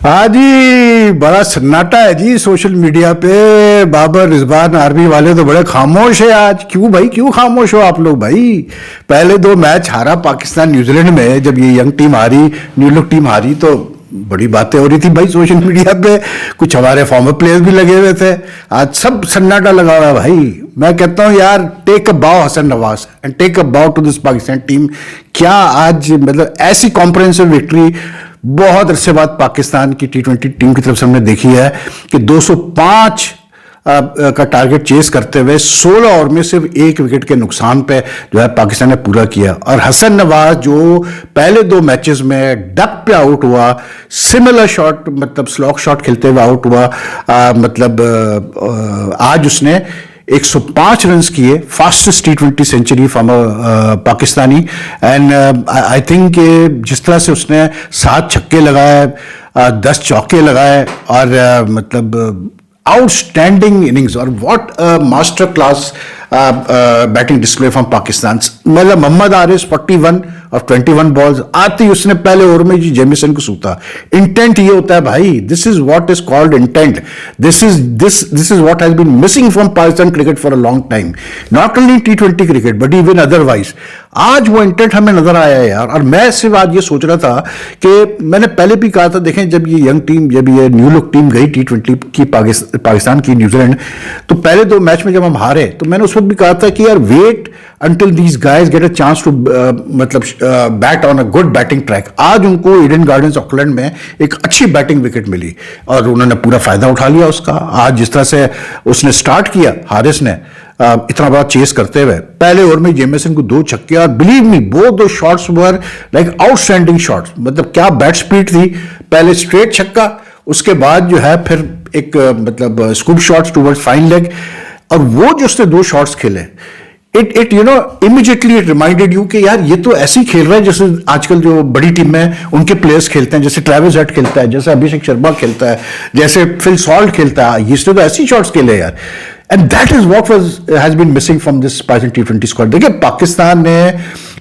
हाँ जी, बड़ा सन्नाटा है जी सोशल मीडिया पे। बाबर रिजवान आर्मी वाले तो बड़े खामोश है आज। क्यों भाई, क्यों खामोश हो आप लोग भाई? पहले दो मैच हारा पाकिस्तान न्यूजीलैंड में, जब ये यंग टीम हारी, न्यूलुक टीम हारी, तो बड़ी बातें हो रही थी भाई सोशल मीडिया पे। कुछ हमारे फॉर्मर प्लेयर्स भी लगे हुए थे। आज सब सन्नाटा लगा हुआ है भाई। मैं कहता हूँ यार, take a bow Hasan Nawaz and take a bow to this Pakistan team. क्या आज मतलब ऐसी कॉम्प्रिहेंसिव विक्ट्री बहुत अरसे बाद पाकिस्तान की टी20 टीम की तरफ से हमने देखी है कि 205 का टारगेट चेस करते हुए 16 ओवर में सिर्फ एक विकेट के नुकसान पे जो है पाकिस्तान ने पूरा किया। और हसन नवाज जो पहले दो मैचेस में डक पे आउट हुआ, सिमिलर शॉट मतलब स्लॉक शॉट खेलते हुए आउट हुआ, आज उसने 105 रन्स किए, फास्टेस्ट टी20 century from Pakistani. And I think जिस तरह से उसने 7 छक्के लगाए, 10 चौके लगाए, और मतलब आउटस्टैंडिंग इनिंग्स, और what master class batting display from Pakistan. मतलब मोहम्मद आरिस 41 और 21 बॉल्स आती ही उसने पहले ओवर में जी जेमिसन को सूता। इंटेंट ये होता है भाई, this is what is called intent. This is what has been missing from Pakistan cricket for a long time, not only टी20 क्रिकेट बट इवन अदरवाइज। आज वो इंटेंट हमें नजर आया है यार। और मैं सिर्फ आज ये सोच रहा था कि मैंने पहले भी कहा था, देखें जब ये यंग टीम, जब ये न्यू लुक टीम गई टी20 की पाकिस्तान की न्यूजीलैंड, तो पहले दो मैच में जब हम हारे तो मैंने उस वक्त भी कहा था कि यार wait until these guys get a chance to मतलब bat on a good batting track. आज उनको ईडन गार्डन्स ऑकलैंड में एक अच्छी बैटिंग विकेट मिली और उन्होंने पूरा फायदा उठा लिया उसका। आज जिस तरह से उसने स्टार्ट किया हारिस ने, इतना बड़ा चेस करते हुए, पहले ओवर में जेमिसन को 2 छक्के, और बिलीव मी बोथ दो shots were like outstanding shots. मतलब क्या बैट स्पीड थी। पहले स्ट्रेट छक्का, उसके बाद जो है फिर एक मतलब scoop shots towards fine leg, और वो जो उसने 2 शॉट्स खेले, it you know immediately it reminded you कि यार ये तो ऐसे ही खेल रहा है जैसे आजकल जो बड़ी टीम में उनके प्लेयर्स खेलते हैं, जैसे ट्रेविस हेड खेलता है, जैसे अभिषेक शर्मा खेलता है, जैसे फिल सॉल्ट खेलता है। इसने तो ऐसी शॉट्स खेले यार। And that is what has been missing from this Pakistan टी20 स्क्वाड। देखिए पाकिस्तान ने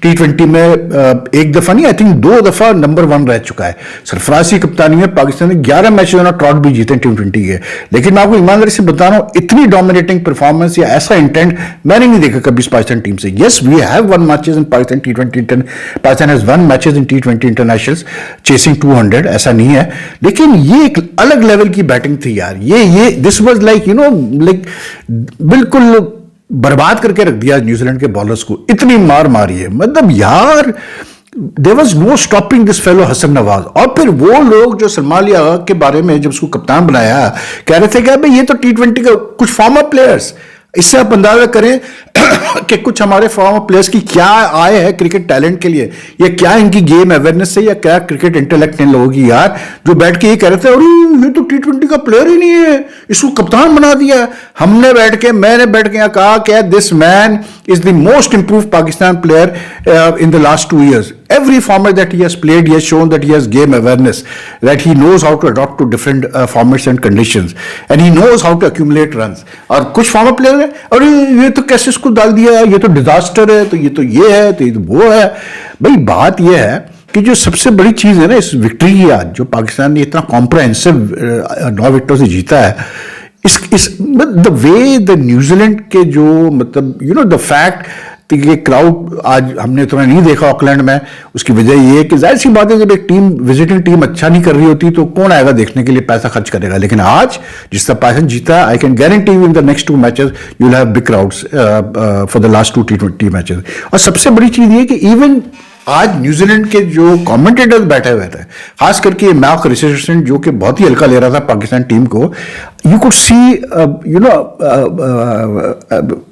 टी20 में एक दफा नहीं, आई थिंक 2 दफा नंबर 1 रह चुका है। सरफराज की कप्तानी में पाकिस्तान ने 11 मैचेस और ट्रॉट भी जीते टी20 के। लेकिन मैं आपको ईमानदारी से बता रहा हूं, इतनी डोमिनेटिंग परफॉर्मेंस या ऐसा इंटेंट मैंने नहीं देखा कभी इस पाकिस्तान टीम से। Yes, we have one matches in Pakistan T20, Pakistan has one matches in T20 internationals chasing 200, ऐसा नहीं है। लेकिन ये एक अलग लेवल की बैटिंग थी यार। ये this was like you know like बिल्कुल बर्बाद करके रख दिया न्यूजीलैंड के बॉलर्स को। इतनी मार मारी है, मतलब यार there was no stopping this fellow Hasan Nawaz. और फिर वो लोग जो सलमान अली आगा के बारे में जब उसको कप्तान बनाया, कह रहे थे कि भाई ये तो टी20 का कुछ फॉर्मर प्लेयर्स। इससे आप अंदाजा करें कि कुछ हमारे फॉर्मर प्लेयर्स की क्या आय है क्रिकेट टैलेंट के लिए, या क्या इनकी गेम अवेयरनेस से, या क्या क्रिकेट इंटेलेक्ट इन लोगों की यार, जो बैठ के ये कह रहे थे अरे ये तो टी20 का प्लेयर ही नहीं है, इसको कप्तान बना दिया। मैंने बैठ के यहाँ कहा कि this man is the most improve Pakistan player in the last 2 years. Every format that he has played, he has shown that he has game awareness, that he knows how to adapt to different formats and conditions, and he knows how to accumulate runs. और कुछ farmer player है, अरे ये तो कैसे इसको डाल दिया, ये तो डिजास्टर है, तो ये तो ये है, तो ये तो वो है। भाई बात ये है कि जो सबसे बड़ी चीज है ना इस विक्ट्री की, आज जो पाकिस्तान ने इतना कॉम्प्रहेंसिव 9 विकेटों से जीता है, इस द वे द न्यूजीलैंड के जो मतलब यू नो द फैक्ट कि क्राउड आज हमने थोड़ा नहीं देखा ऑकलैंड में, उसकी वजह ये है कि जाहिर सी बात है जब एक टीम विजिटिंग टीम अच्छा नहीं कर रही होती तो कौन आएगा देखने के लिए, पैसा खर्च करेगा। लेकिन आज जिस तरह पाकिस्तान जीता, I can guarantee you in the next 2 matches you will have big crowds for the last 2 T20 matches. और सबसे बड़ी चीज ये कि इवन आज न्यूजीलैंड के जो कमेंटेटर्स बैठे हुए थे, खास करके मार्क रिचर्डसन जो कि बहुत ही हल्का ले रहा था पाकिस्तान टीम को, you could see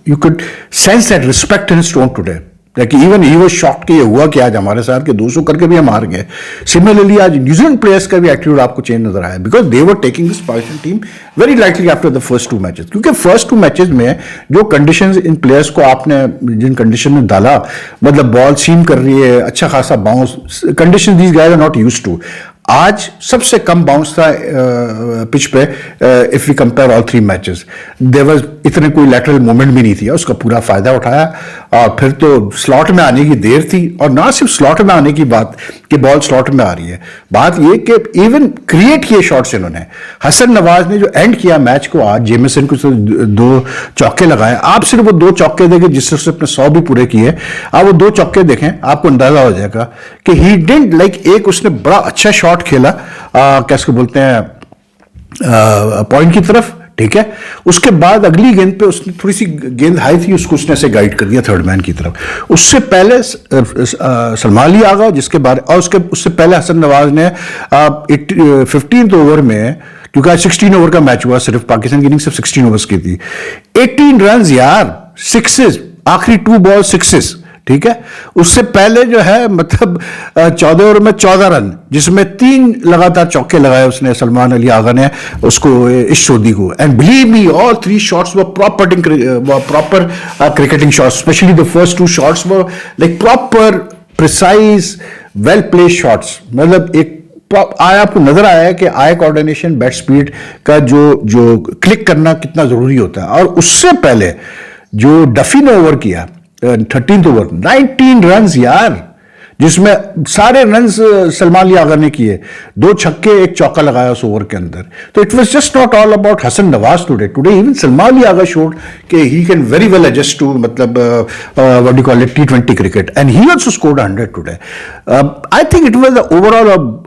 you could sense that respect in his tone today. Like even he was shocked कि ये हुआ कि आज हमारे साथ के 200 करके भी हम हार गए। सिमिलरली आज न्यूजीलैंड प्लेयर्स का भी एटीट्यूड आपको चेंज नजर आया, because they were taking this Pakistan team very lightly after the first 2 matches. क्योंकि फर्स्ट 2 मैचेस में जो कंडीशंस इन प्लेयर्स को आपने जिन कंडीशन में डाला, मतलब बॉल सीम कर रही है, अच्छा खासा bounce, condition these guys are not used to. आज सबसे कम बाउंस था पिच पे if we compare all 3 matches. There इतने कोई लैटरल मूवमेंट भी नहीं थी, उसका पूरा फायदा उठाया। और फिर तो स्लॉट में आने की देर थी, और ना सिर्फ स्लॉट में आने की बात कि बॉल स्लॉट में आ रही है, बात ये कि इवन क्रिएट किए शॉट्स इन्होंने। हसन नवाज ने जो एंड किया मैच को आज, जेमिसन को 2 चौके लगाए। आप सिर्फ वो 2 चौके देखें जिससे उसने अपने 100 भी पूरे किए, आप वो 2 चौके देखें आपको अंदाजा हो जाएगा कि ही डिडंट लाइक, एक उसने बड़ा अच्छा शॉट खेला कैसे बोलते हैं पॉइंट की तरफ, ठीक है। उसके बाद अगली गेंद पे उसने थोड़ी सी गेंद हाई थी, उसको उसने ऐसे गाइड कर दिया थर्ड मैन की तरफ। उससे पहले सलमान अली आगा, जिसके बारे और उससे पहले हसन नवाज ने 15th ओवर में, क्योंकि आज 16 ओवर का मैच हुआ, सिर्फ पाकिस्तान की इनिंग सिर्फ 16 ओवर्स की थी, 18 रन यार, 6 आखिरी 2 बॉल 6, ठीक है। उससे पहले जो है मतलब 14 ओवर में 14 रन, जिसमें 3 लगातार चौके लगाए उसने, सलमान अली आगा ने उसको, इस शोधी को। And believe me, all 3 shots were proper cricketing shots, specially the first 2 shots were like proper precise well played shots. मतलब एक आया, आपको नजर आया है कि आई कोऑर्डिनेशन, बैट स्पीड का जो क्लिक करना कितना जरूरी होता है। और उससे पहले जो डफी ने ओवर किया 13th ओवर, 19 रन यार, जिसमें सारे रन सलमान अली आगा ने किए, 2 छक्के 1 चौका लगाया उस ओवर के अंदर। तो it was just not all about Hasan Nawaz today even Salman Ali Agha showed कि he can very well adjust to मतलब what do call it T20 cricket, and he also scored 100 today. I think it was overall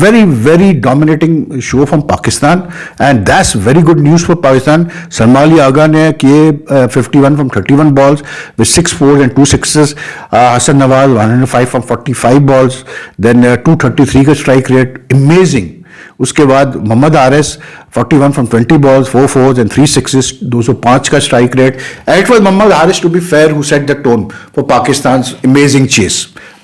very, very dominating show from Pakistan, and that's very good news for Pakistan. Salman Ali Agha ने किए 51 from 31 balls with 6 fours and 2 sixes. Hassan Nawaz 105 from 45 balls, then 233 का strike rate, amazing. उसके बाद Mohammad Haris 41 from 20 balls, 4 fours and 3 sixes, 205 का strike rate. And it was Mohammad Haris, to be fair, who set the tone for Pakistan's amazing chase,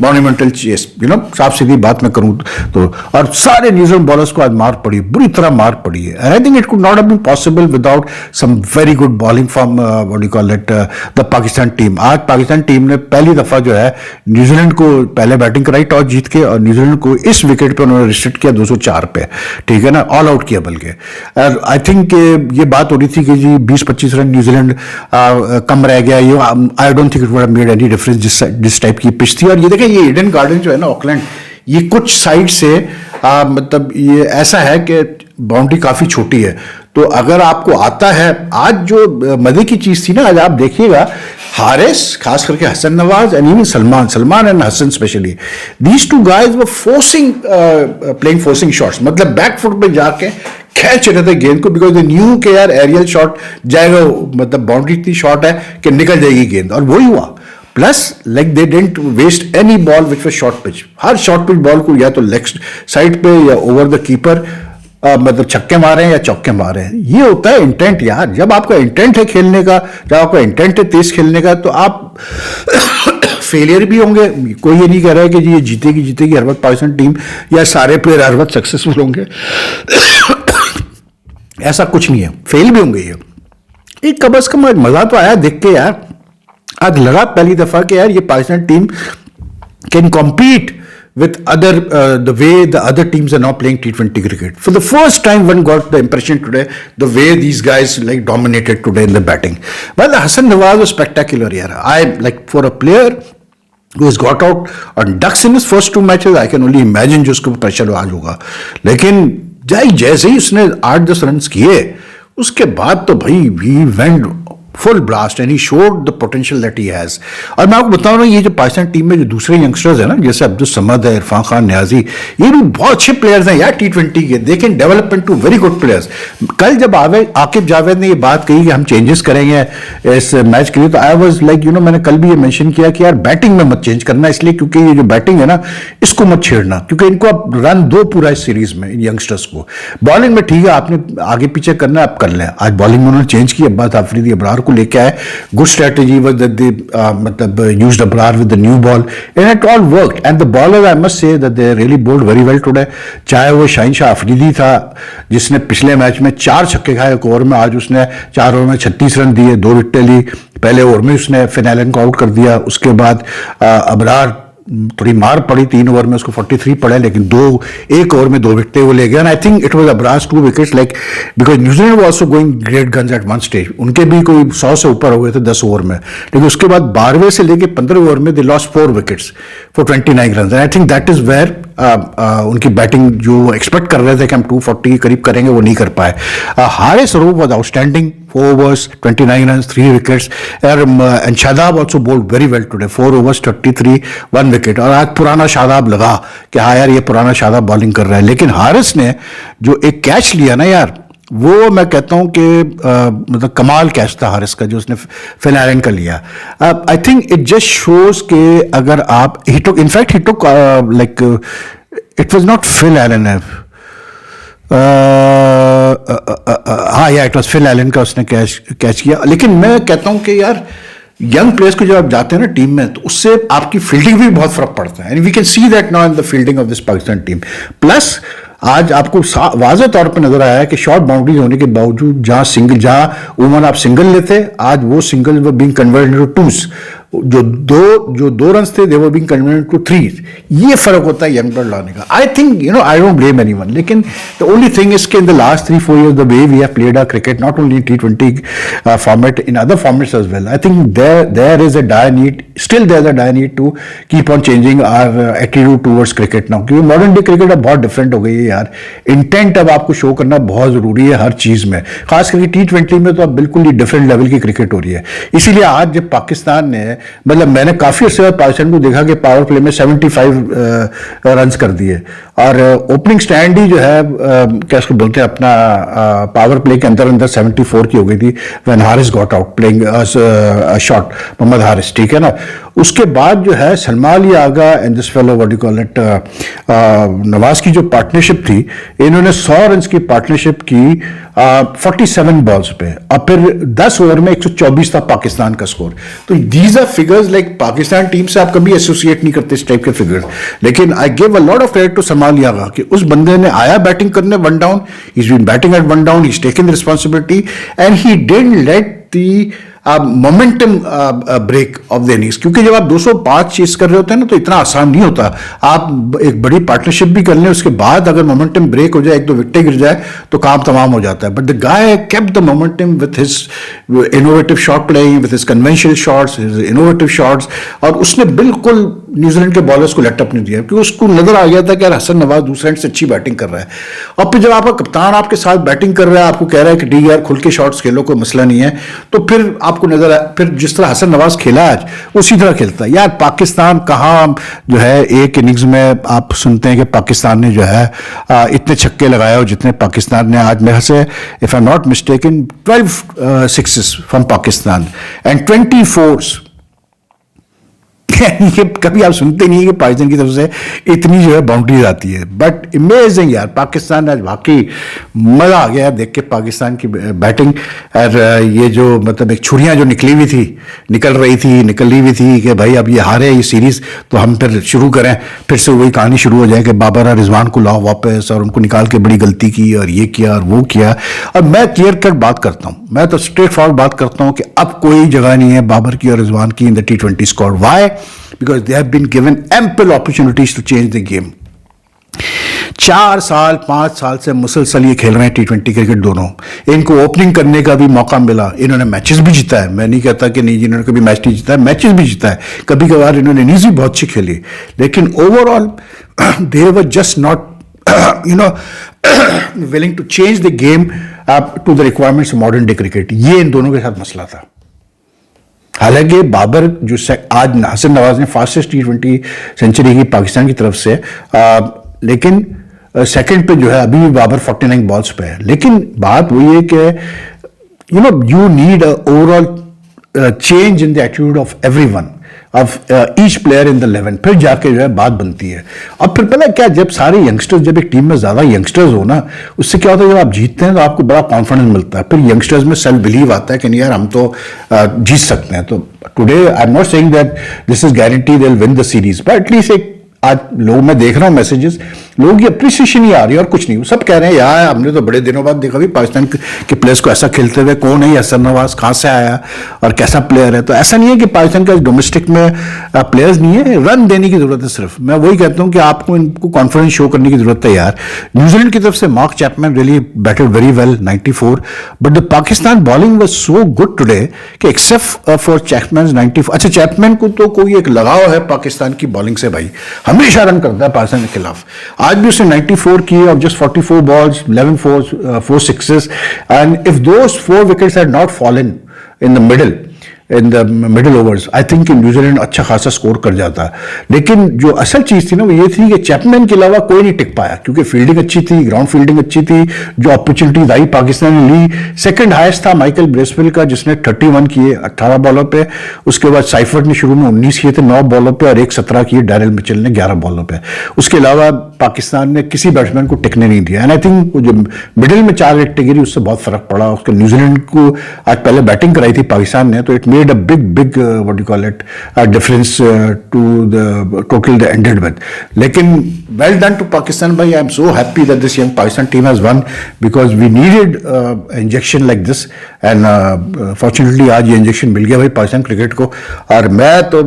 monumental chase. You know, साफ सीधी बात मैं करूं तो, और सारे न्यूजीलैंड बॉलर्स को आज मार पड़ी, बुरी तरह मार पड़ी है। And I think it could not have been possible without some very good bowling from what do you call it, the Pakistan team. आज पाकिस्तान टीम ने पहली दफा जो है न्यूजीलैंड को पहले बैटिंग कराई टॉस जीत के, और न्यूजीलैंड को इस विकेट पे उन्होंने रिस्ट्रिक्ट किया 204 पे, ठीक है ना, ऑल आउट किया बल्कि। आई थिंक ये बात हो रही थी कि जी 20-25 रन न्यूजीलैंड कम रह गया, ये I don't think it would have made any difference जिस टाइप की पिच थी। और ये देखें, ये ईडन गार्डन जो है ना ऑकलैंड, ये कुछ साइड से मतलब ये ऐसा है कि बाउंड्री काफी छोटी है, तो अगर आपको आता है, आज जो मजे की चीज थी ना, आज आप देखिएगा हारिस, खास करके Hasan Nawaz and even Salman and Hasan especially, these 2 guys were forcing playing forcing shots, मतलब बैक फुट पे जाके खींच रहे थे गेंद को, बिकॉज दे न्यू के यार एरियल शॉट जाएगा, मतलब बाउंड्री इतनी शॉर्ट है कि निकल जाएगी गेंद, और वही हुआ। Plus like they didn't waste any ball which was short pitch, हर शॉर्ट पिच बॉल को या तो लेग साइड पे या ओवर द कीपर मतलब छक्के मारे हैं या चौके मारे हैं। ये होता है इंटेंट यार, जब आपका इंटेंट है खेलने का, जब आपका इंटेंट है तेज खेलने का, तो आप फेलियर भी होंगे। कोई ये नहीं कह रहा है कि जी ये जीतेगी हर वक्त पाकिस्तान टीम, या सारे प्लेयर हर वक्त सक्सेसफुल होंगे ऐसा कुछ नहीं है, फेल भी होंगे। ये कम अज कम मजा तो आया देख के यार, आज लगा पहली दफा कि यार ये Pakistan team can compete with the way the other teams are now playing T20 cricket. For the first time, one got the impression today, the way these guys like dominated today in the batting. Well, Hassan Nawaz was spectacular here. I like, for a player who has got out on ducks in his first 2 matches, I can only imagine जो उसको pressure आज होगा। लेकिन जैसे ही उसने 8-10 run किए, उसके बाद तो भाई he went full blast and he showed the potential that he has. और मैं आपको बताऊं ना, ये जो पाकिस्तान टीम में जो दूसरे यंगस्टर्स हैं ना, जैसे अब्दुल समद है, इरफान खान न्याजी, ये भी बहुत अच्छे प्लेयर्स हैं यार T20 के, they can develop into very good players. कल जब आकिब जावेद ने ये बात कही कि हम चेंजेस करेंगे इस मैच के लिए, तो I was like, you know, मैंने कल भी ये मेंशन किया कि यार बैटिंग में मत चेंज करना, इसलिए क्योंकि ये जो बैटिंग है ना, इसको मत छेड़ना, क्योंकि इनको आप रन दो पूरा इस सीरीज में इन यंगस्टर्स को। बॉलिंग में ठीक है, आपने आगे पीछे करना है, आप कर लें। आज बॉलिंग में उन्होंने चेंज किया, अब्बास आफरीदी अबरार को लेके आए, good strategy was that they used Abrar with the new ball, and it all worked. And the bowlers, I must say that they really bowled very well today. चाहे वो शाहीन शाह अफरीदी था जिसने पिछले मैच में 4 छक्के खाए एक ओवर में, आज उसने 4 ओवर में 36 रन दिए, 2 विकेटें ली। पहले ओवर में उसने फिनालन को आउट कर दिया। उसके बाद अबरार थोड़ी मार पड़ी 3 ओवर में, उसको 43 पड़े, लेकिन एक ओवर में 2 विकेटें वो ले गया। And I think it was अब्रास 2 wickets, like because New Zealand was also going great guns eight one stage, उनके भी कोई 100 से ऊपर हो गए थे 10 ओवर में, लेकिन उसके बाद 12वें से लेके 15 ओवर में they lost 4 wickets for 29 run. And I think that is where उनकी बैटिंग जो एक्सपेक्ट कर रहे थे कि हम 240 के करीब करेंगे, वो नहीं कर पाए। Haris Rauf was outstanding, 4 overs, 29 runs, 3 wickets. And Shadab also bowled very well today. 4 overs, 33, 1 wicket. और आज पुराना शादाब लगा कि हाँ यार ये पुराना शादाब बॉलिंग कर रहा है, लेकिन हारिस ने जो एक कैच लिया ना यार, वो मैं कहता हूं कि मतलब कमाल कैच था हारिस का जो उसने फिल एलन का लिया। I think it just shows के अगर आप he took like it was not Phil Allen, हाँ यार इट वाज फिल एलन का, उसने कैच किया। लेकिन मैं कहता हूं कि यार यंग प्लेयर्स को जब आप जाते हैं ना टीम में, तो उससे आपकी फील्डिंग भी बहुत फर्क पड़ता है। And we can see that now in the fielding of this Pakistan team. Plus आज आपको वाज़ेह तौर पर नजर आया है कि शॉर्ट बाउंड्रीज होने के बावजूद जहां उमन आप सिंगल लेते, आज वो single were being converted into twos, जो दो रन थे they were being converted to 3। ये फर्क होता है यंग ब्लड लाने का। I think I don't blame anyone, लेकिन द ओनली थिंग इज के in the last 3-4 years the way we have played our cricket, not only T20 format, in other formats as well, I think there is a dire need, still there is a dire need to keep on changing our attitude towards cricket now, क्योंकि modern day cricket अब बहुत different हो गई है यार। Intent अब आपको show करना बहुत जरूरी है हर चीज में, खास करके T20 में तो अब बिल्कुल ही डिफरेंट लेवल की क्रिकेट हो रही है। इसीलिए आज जब पाकिस्तान ने, मतलब मैंने काफी अर्से बाद पाकिस्तान को देखा कि पावर प्ले में 75 रन कर दिए, और ओपनिंग स्टैंड ही जो है क्या उसको बोलते हैं अपना पावर प्ले के अंदर 74 की हो गई थी when Haris got out playing shot, Mohammad Haris, ठीक है ना। उसके बाद जो है Salman Agha and this fellow what you call it Nawaz की जो पार्टनरशिप थी, इन्होंने 100 रन की पार्टनरशिप की 47 बॉल्स पे, और फिर 10 ओवर में 124 था पाकिस्तान का स्कोर। तो these are figures like Pakistan team से आप कभी एसोसिएट नहीं करते इस टाइप के फिगर्स, लेकिन I give a lot of credit to Salman Agha कि उस बंदे ने आया बैटिंग करने 1 down, he is been batting at 1 down, he is taken responsibility and he didn't let the momentum break of the innings, क्योंकि जब आप 205 चेस कर रहे होते हैं ना तो इतना आसान नहीं होता। आप एक बड़ी पार्टनरशिप भी कर लें, उसके बाद अगर मोमेंटम ब्रेक हो जाए, 1-2 विकेटें गिर जाए तो काम तमाम हो जाता है। But the guy kept the momentum with his innovative shot playing, with his conventional shots, his innovative shots, और उसने बिल्कुल न्यूजीलैंड के बॉलर्स को लेटअप नहीं दिया, क्योंकि उसको नजर आ गया था कि यार हसन नवाज दूसरे एंड से अच्छी बैटिंग कर रहा है। और फिर जब आपका कप्तान आपके साथ बैटिंग कर रहा है, आपको कह रहा है कि डी यार खुल के शॉट्स खेलो, कोई मसला नहीं है, तो फिर आपको नजर आया, फिर जिस तरह हसन नवाज खेला आज उसी तरह खेलता है। यार पाकिस्तान कहाँ जो है एक इनिंग्स में आप सुनते हैं कि पाकिस्तान ने जो है इतने छक्के लगाए, और जितने पाकिस्तान ने आज मेरे से, if I am not mistaken, 12 sixes from Pakistan and 20 force. ये कभी आप सुनते नहीं है कि पाकिस्तान की तरफ से इतनी जो है बाउंड्रीज आती है। बट इमेजिंग यार, पाकिस्तान आज वाकई मजा आ गया देख के पाकिस्तान की बैटिंग। और ये जो मतलब एक छुरियां जो निकली हुई थी कि भाई अब ये हारे ये सीरीज, तो हम फिर शुरू करें, फिर से वही कहानी शुरू हो जाए कि बाबर और रिजवान को लाओ वापस, और उनको निकाल के बड़ी गलती की और ये किया और वो किया। और मैं क्लियर कट बात करता हूँ, मैं तो स्ट्रेट फॉरवर्ड बात करता हूँ कि अब कोई जगह नहीं है बाबर की और रिजवान की in the T20 squad. Why? Because they have been given ample opportunities to change the game. 4 साल 5 साल से मुसलसल ये खेल रहे हैं T20 क्रिकेट दोनों। इनको ओपनिंग करने का भी मौका मिला, इन्होंने मैचेस भी जीता है, मैं नहीं कहता कि नहीं इन्होंने कभी मैच नहीं जीता है, मैचेस भी जीता है, कभी कभार इन्होंने इनिंग्स भी बहुत अच्छी खेली, लेकिन overall they were just not willing to change the game to the requirements of modern day cricket। ये इन दोनों के साथ मसला था। हालांकि बाबर जो आज हसन नवाज ने फास्टेस्ट T20 सेंचुरी की पाकिस्तान की तरफ से, लेकिन सेकंड पे जो है अभी भी बाबर 49 बॉल्स पे है। लेकिन बात वही है कि you need a overall change in the attitude of everyone, of each player in the 11, फिर जाके जो है बात बनती है। अब फिर पता है क्या, जब सारे यंगस्टर्स, जब एक टीम में ज्यादा यंगस्टर्स हो ना, उससे क्या होता है, जब आप जीतते हैं तो आपको बड़ा कॉन्फिडेंस मिलता है, फिर यंगस्टर्स में सेल्फ बिलीव आता है कि नहीं यार हम तो जीत सकते हैं। तो today I am not saying that this is guarantee they will win the series, but at least एक आज लोग मैं देख रहा हूँ मैसेजेस, लोगों की अप्रिसिएशन ही आ रही है और कुछ नहीं। सब कह रहे हैं यार हमने तो बड़े दिनों बाद देखा भी पाकिस्तान के प्लेयर्स को ऐसा खेलते हुए, कौन है हसन नवाज, कहाँ से आया और कैसा प्लेयर है। तो ऐसा नहीं है कि पाकिस्तान का डोमेस्टिक में प्लेयर्स नहीं है, रन देने की जरूरत है सिर्फ। मैं वही कहता हूँ कि आपको इनको कॉन्फिडेंस शो करने की जरूरत है यार। न्यूजीलैंड की तरफ से mark Chapman really batted very well 94, but the Pakistan bowling was so good today कि एक्सेप्ट फॉर चैपमैन 94। अच्छा, चैपमैन को तो कोई एक लगाव है पाकिस्तान की बॉलिंग से भाई, हमेशा रन करता है पाकिस्तान के खिलाफ। आज भी उसने 94 किए of just 44 balls, 11 force, 4 sixes, and if those 4 wickets had not fallen in the middle overs, I think New Zealand अच्छा खासा स्कोर कर जाता। लेकिन जो असल चीज थी ना वो ये थी कि चैपमैन के अलावा कोई नहीं टिक पाया, क्योंकि फील्डिंग अच्छी थी, ग्राउंड फील्डिंग अच्छी थी। जो अपॉर्चुनिटीज आई पाकिस्तान ने ली, सेकंड हाईएस्ट था माइकल ब्रेसवेल का जिसने 31 किए 18 बॉलों पे। उसके बाद साइफर्ट ने शुरू में 19 किए थे 9 बॉलों पे, और एक 17 किए डैरिल मिचेल ने 11 बॉलों पे। उसके अलावा पाकिस्तान ने किसी बैट्समैन को टिकने नहीं दिया। एंड आई थिंक जो मिडिल में 4 विकेट गिरी उससे बहुत फर्क पड़ा। उसके न्यूजीलैंड को आज पहले बैटिंग कराई थी पाकिस्तान ने, तो it made a big what do you call it difference to the total they ended with. लेकिन well done to Pakistan bhai. I am so happy that this young Pakistan team has won because we needed injection like this, and fortunately आज ये injection मिल गया भाई Pakistan cricket को। और मैं तो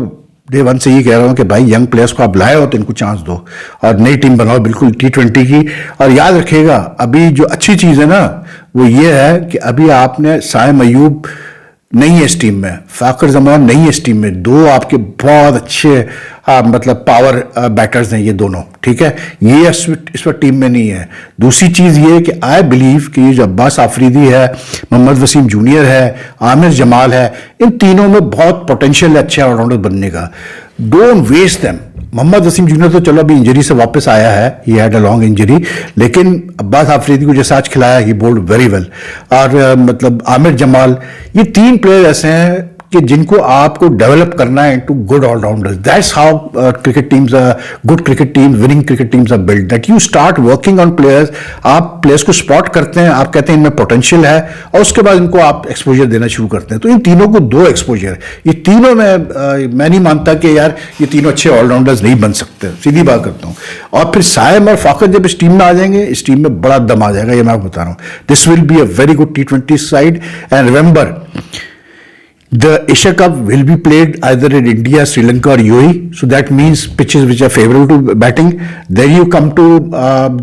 day one से ये कह रहा हूँ कि भाई यंग प्लेयर्स को आप लाए हो तो इनको चांस दो और नई टीम बनाओ बिल्कुल T20 की। और याद रखिएगा अभी जो अच्छी चीज़ है ना वो ये है कि अभी आपने साइम अयूब नहीं है इस टीम में, फाकर जमान नहीं है इस टीम में, 2 आपके बहुत अच्छे मतलब पावर बैटर्स हैं ये दोनों, ठीक है। ये इस वक्त टीम में नहीं है। दूसरी चीज़ ये कि आई बिलीव कि ये जो अब्बास आफरीदी है, मोहम्मद वसीम जूनियर है, आमिर जमाल है, इन तीनों में बहुत पोटेंशियल है अच्छे ऑलराउंडर बनने का। Don't waste them. Mohammad Wasim junior तो चलो अभी इंजरी से वापस आया है, he had a long injury, लेकिन अब्बास आफरीदी को जैसा आज खिलाया ही बोल्ड वेरी वेल। और मतलब आमिर जमाल, ये 3 प्लेयर ऐसे हैं कि जिनको आपको डेवलप करना है into good allrounders. That's how cricket teams, good cricket teams, winning cricket teams are build, that you start working on players. आप प्लेयर्स को स्पॉट करते हैं, आप कहते हैं इनमें पोटेंशियल है, और उसके बाद इनको आप एक्सपोजर देना शुरू करते हैं। तो इन तीनों को 2 एक्सपोजर, ये तीनों में मैं नहीं मानता कि यार ये तीनों अच्छे ऑलराउंडर्स नहीं बन सकते, सीधी बात करता हूँ। और फिर साइम और फाकर जब इस टीम में आ जाएंगे, इस टीम में बड़ा दम आ जाएगा, ये मैं आपको बता रहा हूँ। This will be a very good T20 side. And remember, the Asia Cup will be played either in India, Sri Lanka or UAE. So that means pitches which are favorable to batting. Then you come to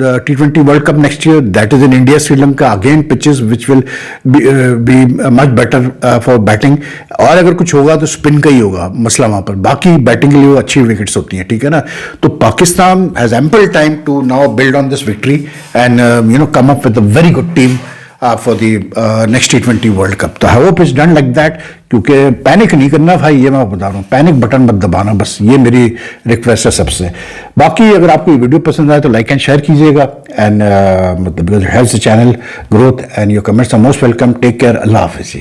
the T20 World Cup next year. That is in India, Sri Lanka. Again pitches which will be much better for batting. और अगर कुछ होगा तो spin का ही होगा मसला वहाँ पर। बाकी बैटिंग के लिए वो अच्छी विकेट्स होती हैं, ठीक है ना। तो Pakistan has ample time to now build on this victory and come up with a very good team for the next T20 World Cup. तो I hope it's done like that, क्योंकि पैनिक नहीं करना भाई, ये मैं बता रहा हूँ, पैनिक बटन मत दबाना, बस ये मेरी रिक्वेस्ट है सबसे। बाकी अगर आपको ये वीडियो पसंद आए तो लाइक एंड शेयर कीजिएगा, एंड मतलब helps the channel growth, and your comments are most welcome. Take care, अल्लाह हाफिज़।